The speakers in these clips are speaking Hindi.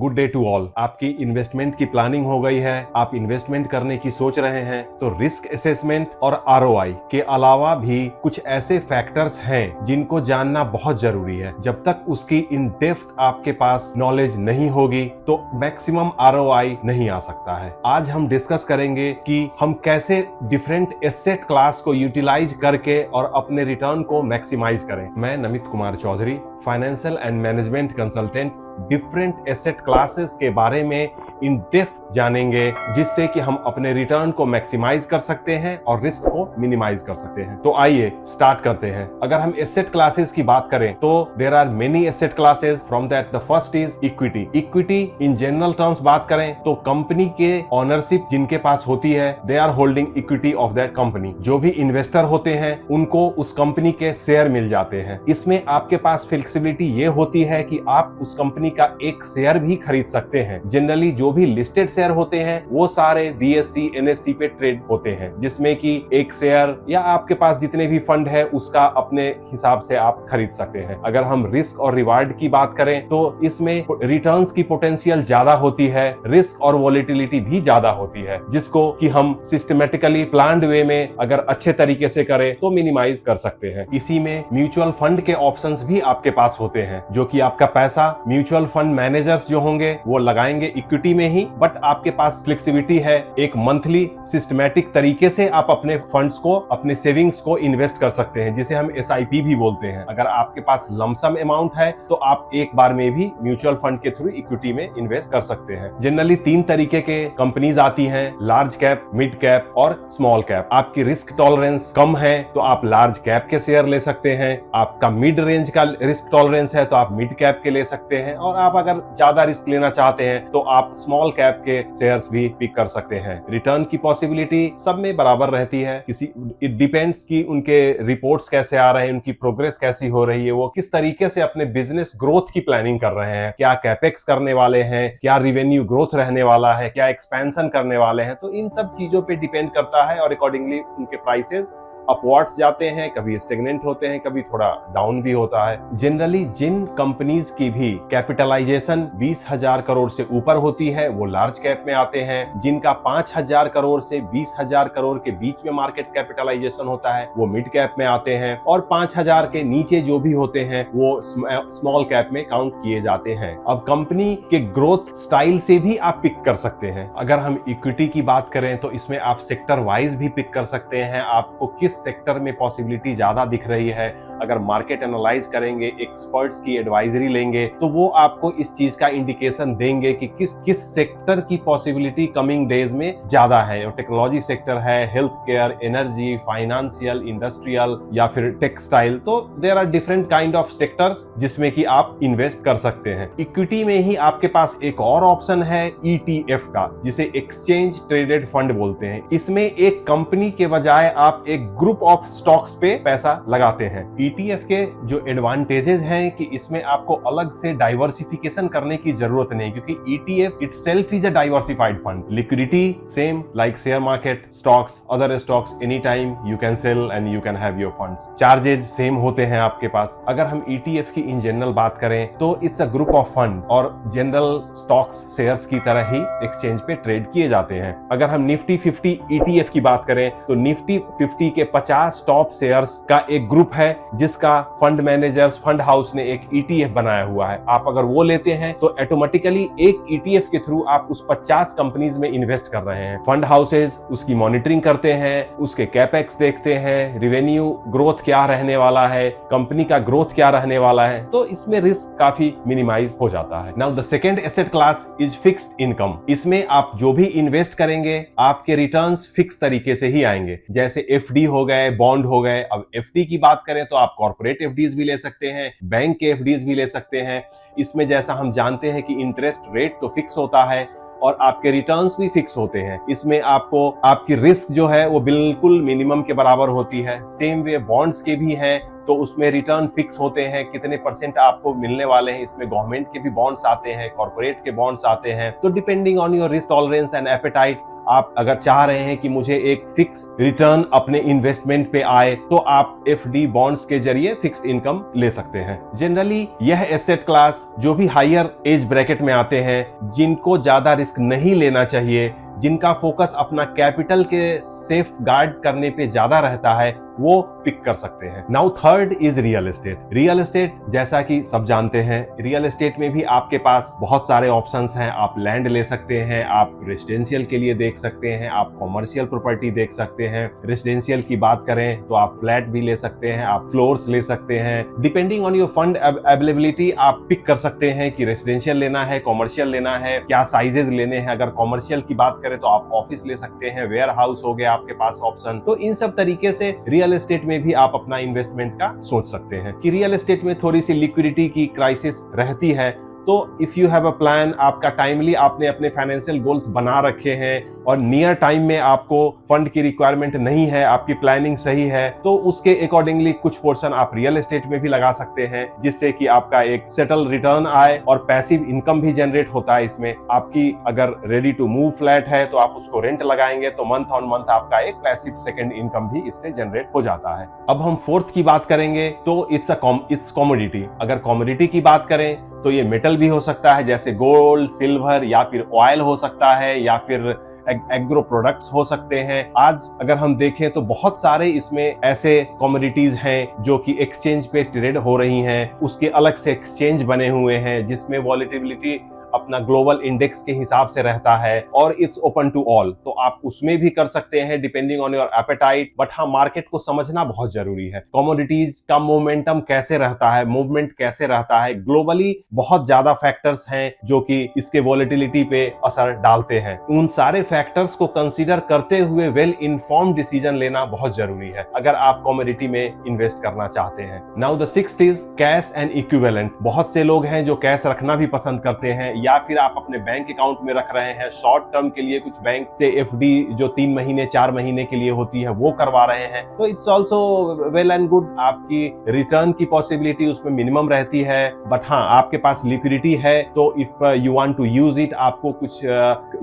Good day to all. आपकी इन्वेस्टमेंट की प्लानिंग हो गई है, आप इन्वेस्टमेंट करने की सोच रहे हैं, तो रिस्क असेसमेंट और आरओआई के अलावा भी कुछ ऐसे फैक्टर्स हैं जिनको जानना बहुत जरूरी है। जब तक उसकी इन डेप्थ आपके पास नॉलेज नहीं होगी तो मैक्सिमम आरओआई नहीं आ सकता है। आज हम डिस्कस करेंगे कि हम कैसे डिफरेंट एसेट क्लास को यूटिलाइज करके और अपने रिटर्न को मैक्सिमाइज करें। मैं Namit Kumar Chaudhary, financial and management consultant, different asset classes के बारे में इन डेप्थ जानेंगे, जिससे कि हम अपने रिटर्न को मैक्सिमाइज कर सकते हैं और रिस्क को मिनिमाइज कर सकते हैं। तो आइए स्टार्ट करते हैं। अगर हम एसेट क्लासेस की बात करें तो there are many asset classes. From that the first is equity. Equity in general terms बात करें तो कंपनी के ओनरशिप जिनके पास होती है, they are holding equity of that company. जो भी इन्वेस्टर होते हैं उनको उस कंपनी के शेयर मिल जाते हैं। इसमें आपके पास फ्लेक्सिबिलिटी ये होती है कि आप उस कंपनी का एक शेयर भी खरीद सकते हैं। जनरली जो भी लिस्टेड शेयर होते हैं वो सारे बीएसई एनएससी पे ट्रेड होते हैं, जिसमें कि एक शेयर या आपके पास जितने भी फंड है उसका अपने हिसाब से आप खरीद सकते हैं। अगर हम रिस्क और रिवार्ड की बात करें तो इसमें रिटर्न्स की पोटेंशियल ज्यादा होती है, रिस्क और वॉलेटिलिटी भी ज्यादा होती है, जिसको कि हम सिस्टमेटिकली प्लान्ड वे में अगर अच्छे तरीके से करें तो मिनिमाइज कर सकते हैं। इसी में म्यूचुअल फंड के ऑप्शंस भी आपके पास होते हैं, जो कि आपका पैसा म्यूचुअल फंड मैनेजर्स जो होंगे वो लगाएंगे इक्विटी में ही, बट आपके पास फ्लेक्सिबिलिटी है। एक मंथली सिस्टमैटिक तरीके से आप अपने फंड्स को, अपने सेविंग्स को इन्वेस्ट कर सकते हैं, जिसे हम एसआईपी भी बोलते हैं। अगर आपके पास लमसम अमाउंट है तो आप एक बार में भी म्यूचुअल फंड के थ्रू इक्विटी में इन्वेस्ट कर सकते हैं। जनरली 3 तरीके के कंपनीज आती हैं, लार्ज कैप, मिड कैप और स्मॉल कैप। आपकी रिस्क टॉलरेंस कम है तो आप लार्ज कैप के शेयर ले सकते हैं। आपका मिड रेंज का रिस्क टॉलरेंस है तो आप मिड कैप के ले सकते हैं, और आप अगर ज्यादा रिस्क लेना चाहते हैं तो आप स्मॉल कैप के शेयर्स भी पिक कर सकते हैं। रिटर्न की पॉसिबिलिटी सब में बराबर रहती है। इट डिपेंड्स कि उनके रिपोर्ट्स कैसे आ रहे हैं, उनकी प्रोग्रेस कैसी हो रही है, वो किस तरीके से अपने बिजनेस ग्रोथ की प्लानिंग कर रहे हैं, क्या कैपेक्स करने वाले हैं, क्या रिवेन्यू ग्रोथ रहने वाला है, क्या एक्सपेंशन करने वाले हैं। तो इन सब चीजों पे डिपेंड करता है और अकॉर्डिंगली उनके प्राइसेस अपवर्ड्स जाते हैं, कभी स्टेगनेंट होते हैं, कभी थोड़ा डाउन भी होता है। जनरली जिन कंपनीज की भी कैपिटलाइजेशन 20,000 करोड़ से ऊपर होती है वो लार्ज कैप में आते हैं। जिनका 5,000 करोड़ से 20,000 करोड़ के बीच में मार्केट कैपिटलाइजेशन होता है वो मिड कैप में आते हैं, और 5,000 के नीचे जो भी होते हैं वो स्मॉल कैप में काउंट किए जाते हैं। अब कंपनी के ग्रोथ स्टाइल से भी आप पिक कर सकते हैं। अगर हम इक्विटी की बात करें तो इसमें आप सेक्टर वाइज भी पिक कर सकते हैं। आपको किस सेक्टर में पॉसिबिलिटी ज्यादा दिख रही है, अगर मार्केट एनालाइज करेंगे, एक्सपर्ट्स की एडवाइजरी लेंगे तो वो आपको इस चीज का इंडिकेशन देंगे कि किस किस सेक्टर की पॉसिबिलिटी कमिंग डेज में ज्यादा है। और टेक्नोलॉजी सेक्टर है, health care, energy, financial, industrial या फिर टेक्सटाइल। तो there are different kind of sectors जिसमें कि आप इन्वेस्ट कर सकते हैं। इक्विटी में ही आपके पास एक और ऑप्शन है ईटीएफ का, जिसे एक्सचेंज ट्रेडेड फंड बोलते हैं। इसमें एक कंपनी के बजाय आप एक ग्रुप ऑफ स्टॉक्स पे पैसा लगाते हैं। ईटीएफ के जो एडवांटेजेस हैं कि इसमें आपको अलग से डाइवर्सिफिकेशन करने की जरूरत नहीं, क्योंकि ETF itself is a diversified fund. Liquidity same like share market, stocks, other stocks, any time you can sell and you can have your funds. Charges same होते हैं आपके पास। अगर हम ईटीएफ की इन जनरल बात करें तो it's a group of fund और जनरल स्टॉक्स शेयर्स की तरह ही एक्सचेंज पे ट्रेड किए जाते हैं। अगर हम निफ्टी 50 ईटीएफ की बात करें तो निफ्टी 50 के 50 टॉप शेयर्स का एक ग्रुप है, जिसका फंड मैनेजर्स, फंड हाउस ने एक ईटीएफ बनाया हुआ है। आप अगर वो लेते हैं तो ऑटोमेटिकली एक ईटीएफ के थ्रू आप उस 50 कंपनीज में इन्वेस्ट कर रहे हैं। फंड हाउसेज उसकी मॉनिटरिंग करते हैं, उसके कैपेक्स देखते हैं, रिवेन्यू ग्रोथ क्या रहने वाला है, कंपनी का ग्रोथ क्या रहने वाला है, तो इसमें रिस्क काफी मिनिमाइज हो जाता है। Now the second asset class is fixed income. इसमें आप जो भी इन्वेस्ट करेंगे आपके रिटर्न्स फिक्स तरीके से ही आएंगे, जैसे एफडी हो गए, बॉन्ड हो गए। अब एफडी की बात करें तो आप कॉर्पोरेट एफडीज भी ले सकते हैं, बैंक के एफडीज भी ले सकते हैं। इसमें जैसा हम जानते हैं कि इंटरेस्ट रेट तो फिक्स होता है और आपके रिटर्न्स भी फिक्स होते हैं। इसमें आपको आपकी रिस्क जो है वो बिल्कुल मिनिमम के बराबर होती है। सेम वे बॉन्ड्स के भी हैं तो उसमें रिटर्न फिक्स होते हैं, कितने परसेंट आपको मिलने वाले हैं। इसमें गवर्नमेंट के भी बॉन्ड्स आते हैं, कॉर्पोरेट के बॉन्ड्स आते हैं। तो depending on your risk tolerance and appetite आप अगर चाह रहे हैं कि मुझे एक फिक्स रिटर्न अपने इन्वेस्टमेंट पे आए, तो आप एफडी बॉन्ड्स के जरिए फिक्स्ड इनकम ले सकते हैं। जनरली यह एसेट क्लास जो भी हायर एज ब्रैकेट में आते हैं, जिनको ज्यादा रिस्क नहीं लेना चाहिए, जिनका फोकस अपना कैपिटल के सेफ गार्ड करने पे ज्यादा रहता है, वो पिक कर सकते हैं। Now third is real estate. Real estate जैसा कि सब जानते हैं, रियल एस्टेट में भी आपके पास बहुत सारे ऑप्शंस हैं। आप लैंड ले सकते हैं, आप रेसिडेंशियल के लिए देख सकते हैं, आप कॉमर्शियल प्रॉपर्टी देख सकते हैं। रेसिडेंशियल की बात करें तो आप फ्लैट भी ले सकते हैं, आप फ्लोर्स ले सकते हैं। Depending on your fund availability आप पिक कर सकते हैं कि रेसिडेंशियल लेना है, कॉमर्शियल लेना है, क्या साइजेस लेने हैं। अगर कॉमर्शियल की बात करें तो आप ऑफिस ले सकते हैं, वेयर हाउस हो गया आपके पास ऑप्शन। तो इन सब तरीके से रियल एस्टेट में भी आप अपना इन्वेस्टमेंट का सोच सकते हैं कि रियल एस्टेट में थोड़ी सी लिक्विडिटी की क्राइसिस रहती है। तो if you have a plan, आपका टाइमली आपने अपने फाइनेंशियल गोल्स बना रखे हैं और नियर टाइम में आपको फंड की रिक्वायरमेंट नहीं है, आपकी प्लानिंग सही है, तो उसके अकॉर्डिंगली कुछ पोर्शन आप रियल एस्टेट में भी लगा सकते हैं, जिससे कि आपका एक सेटल रिटर्न आए और पैसिव इनकम भी जनरेट होता है इसमें। आपकी अगर रेडी टू मूव फ्लैट है तो आप उसको रेंट लगाएंगे तो मंथ ऑन मंथ आपका एक पैसिव सेकंड इनकम भी इससे जनरेट हो जाता है। अब हम फोर्थ की बात करेंगे तो इट्स कमोडिटी। अगर कमोडिटी की बात करें तो ये मेटल भी हो सकता है, जैसे गोल्ड, सिल्वर, या फिर ऑयल हो सकता है, या फिर एग्रो प्रोडक्ट्स हो सकते हैं। आज अगर हम देखें तो बहुत सारे इसमें ऐसे कमोडिटीज हैं जो कि एक्सचेंज पे ट्रेड हो रही हैं, उसके अलग से एक्सचेंज बने हुए हैं जिसमें वॉलेटिलिटी अपना ग्लोबल इंडेक्स के हिसाब से रहता है और इट्स ओपन टू ऑल। तो आप उसमें भी कर सकते हैं depending on your apatite. But हाँ, मार्केट को समझना बहुत जरूरी है। कमोडिटीज का मोमेंटम कैसे रहता है, मूवमेंट कैसे रहता है, ग्लोबली बहुत ज्यादा फैक्टर्स हैं जो कि इसके वॉलेटिलिटी पे असर डालते हैं। उन सारे फैक्टर्स को कंसीडर करते हुए वेल इन्फॉर्म्ड डिसीजन लेना बहुत जरूरी है अगर आप कमोडिटी में इन्वेस्ट करना चाहते हैं। Now the sixth is cash and equivalent. बहुत से लोग हैं जो कैश रखना भी पसंद करते हैं, या फिर आप अपने बैंक अकाउंट में रख रहे हैं। शॉर्ट टर्म के लिए कुछ बैंक से एफडी जो 3 महीने 4 महीने के लिए होती है वो करवा रहे हैं, तो it's also well and good. आपकी रिटर्न की पॉसिबिलिटी उसमें मिनिमम रहती है, बट हाँ, आपके पास लिक्विडिटी है तो if you want to use it, आपको कुछ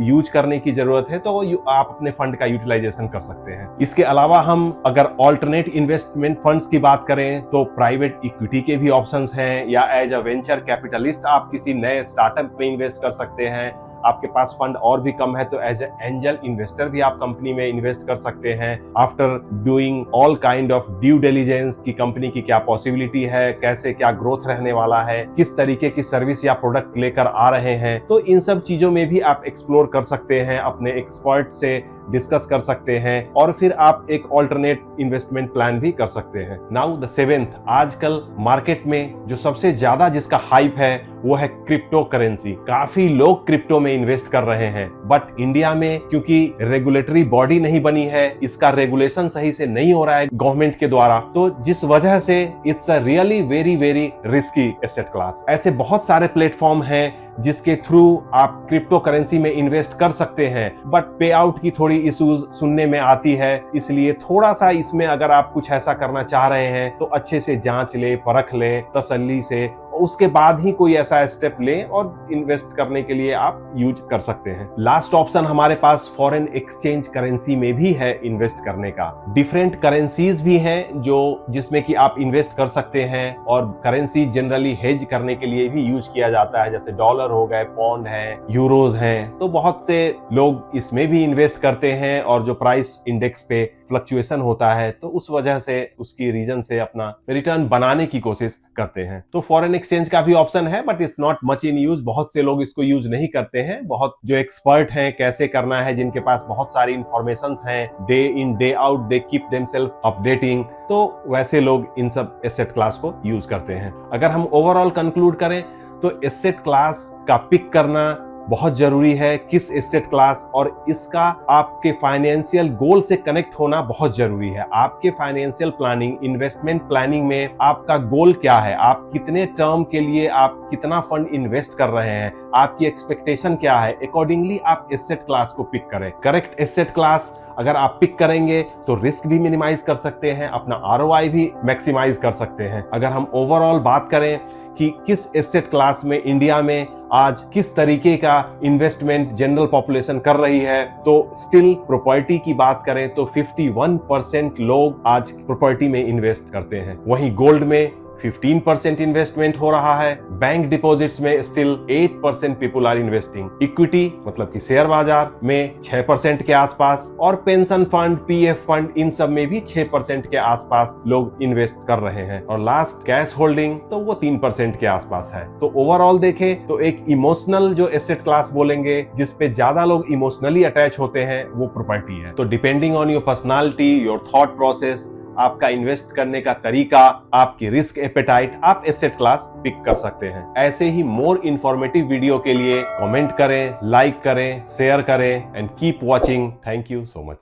यूज करने की जरूरत है तो आप अपने फंड का यूटिलाइजेशन कर सकते हैं। इसके अलावा हम अगर ऑल्टरनेट इन्वेस्टमेंट फंड्स की बात करें तो प्राइवेट इक्विटी के भी ऑप्शंस हैं, या एज अ वेंचर कैपिटलिस्ट आप किसी नए स्टार्टअप में इन्वेस्ट कर सकते हैं। आपके पास फंड और भी कम है तो एज एंजल इन्वेस्टर भी आप कंपनी में इन्वेस्ट कर सकते हैं। After doing all kind of due diligence की कंपनी की क्या पॉसिबिलिटी है, कैसे क्या ग्रोथ रहने वाला है, किस तरीके की सर्विस या प्रोडक्ट लेकर आ रहे हैं, तो इन सब चीजों में भी आप एक्सप्लोर कर सकते हैं, अपने एक्सपर्ट से डिस्कस कर सकते हैं और फिर आप एक ऑल्टरनेट इन्वेस्टमेंट प्लान भी कर सकते हैं। नाउ द सेवेंथ, आजकल मार्केट में जो सबसे ज्यादा जिसका हाइप है वो है क्रिप्टो करेंसी। काफी लोग क्रिप्टो में इन्वेस्ट कर रहे हैं, बट इंडिया में क्योंकि रेगुलेटरी बॉडी नहीं बनी है, इसका रेगुलेशन सही से नहीं हो रहा है गवर्नमेंट के द्वारा, तो जिस वजह से it's a really very very risky asset class. ऐसे बहुत सारे प्लेटफॉर्म हैं जिसके थ्रू आप क्रिप्टो करेंसी में इन्वेस्ट कर सकते हैं, बट पे आउट की थोड़ी इश्यूज सुनने में आती है। इसलिए थोड़ा सा इसमें अगर आप कुछ ऐसा करना चाह रहे हैं तो अच्छे से जांच ले, परख ले, तसल्ली से, उसके बाद ही कोई ऐसा स्टेप लें और इन्वेस्ट करने के लिए आप यूज कर सकते हैं। लास्ट ऑप्शन हमारे पास फॉरेन एक्सचेंज करेंसी में भी है इन्वेस्ट करने का। डिफरेंट करेंसीज भी हैं जो जिसमें कि आप इन्वेस्ट कर सकते हैं, और करेंसी जनरली हेज करने के लिए भी यूज किया जाता है, जैसे डॉलर हो गए, पौंड है, यूरोज हैं। तो बहुत से लोग इसमें भी इन्वेस्ट करते हैं और जो प्राइस इंडेक्स पे फ्लक्चुएशन होता है तो उस वजह से उसकी रीजन से अपना रिटर्न बनाने की कोशिश करते हैं। तो फॉरेन एक्सचेंज का भी ऑप्शन है, but it's not much in use. बहुत से लोग इसको यूज नहीं करते हैं। बहुत जो एक्सपर्ट हैं कैसे करना है, जिनके पास बहुत सारी इंफॉर्मेशन हैं, day in day out they keep themselves updating, तो वैसे लोग इन सब एसेट क्लास को यूज करते हैं। अगर हम ओवरऑल कंक्लूड करें तो एसेट क्लास का पिक करना बहुत जरूरी है, किस एसेट क्लास और इसका आपके फाइनेंशियल गोल से कनेक्ट होना बहुत जरूरी है। आपके फाइनेंशियल प्लानिंग, इन्वेस्टमेंट प्लानिंग में आपका गोल क्या है, आप कितने टर्म के लिए आप कितना फंड इन्वेस्ट कर रहे हैं, आपकी एक्सपेक्टेशन क्या है, अकॉर्डिंगली आप एसेट क्लास को पिक करें। करेक्ट एसेट क्लास अगर आप पिक करेंगे तो रिस्क भी मिनिमाइज कर सकते हैं, अपना आरओआई भी मैक्सिमाइज कर सकते हैं। अगर हम ओवरऑल बात करें कि किस एसेट क्लास में इंडिया में आज किस तरीके का इन्वेस्टमेंट जनरल पॉपुलेशन कर रही है, तो स्टिल प्रॉपर्टी की बात करें तो 51% लोग आज प्रॉपर्टी में इन्वेस्ट करते हैं। वहीं गोल्ड में 15% इन्वेस्टमेंट हो रहा है। बैंक डिपॉजिट्स में still 8% people are investing. Equity मतलब कि शेयर बाजार में 6% के आसपास, और पेंशन फंड, पीएफ फंड, इन सब में भी 6% के आसपास लोग इन्वेस्ट कर रहे हैं। और लास्ट कैश होल्डिंग तो वो 3% के आसपास है। तो ओवरऑल देखें तो एक इमोशनल जो एसेट क्लास बोलेंगे, जिसपे ज्यादा लोग इमोशनली अटैच होते हैं, वो प्रॉपर्टी है। तो depending on your personality, your thought process, आपका इन्वेस्ट करने का तरीका, आपकी रिस्क एपेटाइट, आप एसेट क्लास पिक कर सकते हैं। ऐसे ही मोर इंफॉर्मेटिव वीडियो के लिए कमेंट करें, लाइक करें, शेयर करें and keep watching. Thank you so much.